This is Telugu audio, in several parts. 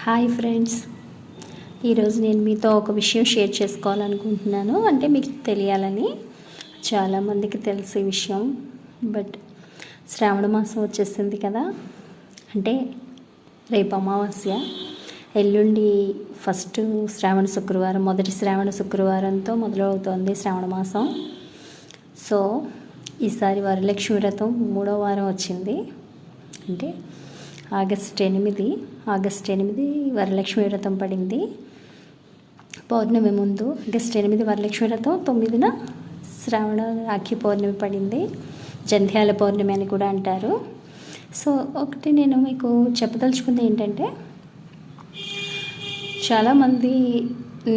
హాయ్ ఫ్రెండ్స్, ఈరోజు నేను మీతో ఒక విషయం షేర్ చేసుకోవాలనుకుంటున్నాను. అంటే మీకు తెలియాలని. చాలామందికి తెలిసే విషయం, బట్ శ్రావణ మాసం వచ్చేసింది కదా. అంటే రేపు అమావాస్య, ఎల్లుండి ఫస్ట్ శ్రావణ శుక్రవారం, మొదటి శ్రావణ శుక్రవారంతో మొదలవుతోంది శ్రావణ మాసం. సో ఈసారి వరలక్ష్మి వ్రతం 3వ వారం వచ్చింది. అంటే ఆగస్ట్ 8 వరలక్ష్మి వ్రతం పడింది. పౌర్ణమి ముందు ఆగస్ట్ 8 వరలక్ష్మి వ్రతం, 9న శ్రావణ రాఖీ పౌర్ణమి పడింది. జంధ్యాల పౌర్ణమి అని కూడా అంటారు. సో ఒకటి నేను మీకు చెప్పదలుచుకుంది ఏంటంటే, చాలామంది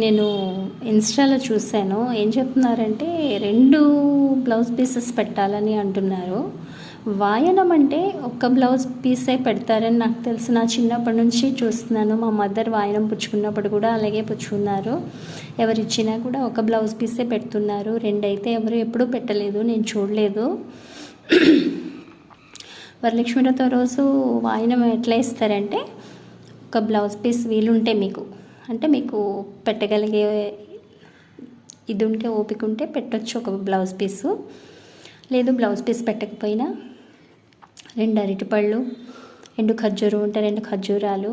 నేను ఇన్స్టాలో చూశాను, ఏం చెప్తున్నారంటే 2 బ్లౌజ్ పీసెస్ పెట్టాలని అంటున్నారు. వాయనం అంటే ఒక్క బ్లౌజ్ పీసే పెడతారని నాకు తెలుసు. నా చిన్నప్పటి నుంచి చూస్తున్నాను. మా మదర్ వాయనం పుచ్చుకున్నప్పుడు కూడా అలాగే పుచ్చుకున్నారు. ఎవరిచ్చినా కూడా ఒక బ్లౌజ్ పీసే పెడుతున్నారు. 2 అయితే ఎవరు ఎప్పుడూ పెట్టలేదు, నేను చూడలేదు. వరలక్ష్మి వ్రతం రోజు వాయనం ఎట్లా ఇస్తారంటే, ఒక బ్లౌజ్ పీస్ వీలుంటే మీకు, అంటే మీకు పెట్టగలిగే ఇది ఉంటే, ఓపిక ఉంటే పెట్టచ్చు ఒక బ్లౌజ్ పీసు. లేదు బ్లౌజ్ పీస్ పెట్టకపోయినా 2 అరటిపళ్ళు, 2 ఖర్జూరం ఉంటే 2 ఖర్జూరాలు,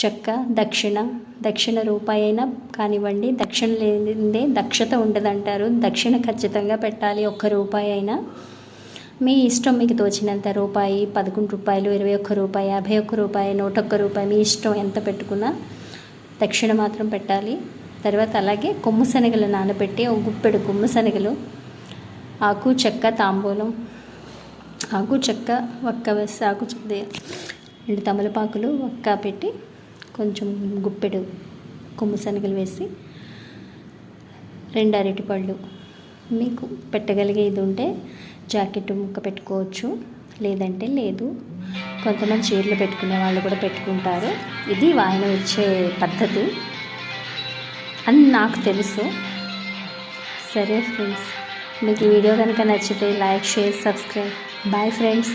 చెక్క, దక్షిణ రూపాయి అయినా కానివ్వండి. దక్షిణ లేనిదే దక్షత ఉండదంటారు. దక్షిణ ఖచ్చితంగా పెట్టాలి. 1 రూపాయి అయినా మీ ఇష్టం, మీకు తోచినంత. రూపాయి, 11 రూపాయలు, 21 రూపాయి, 51 రూపాయి, 101 రూపాయి, మీ ఇష్టం ఎంత పెట్టుకున్నా దక్షిణ మాత్రం పెట్టాలి. తర్వాత అలాగే కొమ్ము శనగలు నానబెట్టి, ఒక గుప్పెడు కొమ్ము శనగలు, ఆకు చెక్క తాంబూలం, ఆకు చెక్క ఒక్క వేసి, ఆకు 2 తమలపాకులు ఒక్క పెట్టి, కొంచెం గుప్పెడు కొమ్ము శనగలు వేసి, 2 అరటిపళ్ళు, మీకు పెట్టగలిగే ఇది ఉంటే జాకెట్ ముక్క పెట్టుకోవచ్చు, లేదంటే లేదు. కొంతమంది చీరలు పెట్టుకునే వాళ్ళు కూడా పెట్టుకుంటారు. ఇది వాయనం ఇచ్చే పద్ధతి అని నాకు తెలుసు. సరే ఫ్రెండ్స్, మీకు ఈ వీడియో కనుక నచ్చితే like, share, subscribe. Bye friends.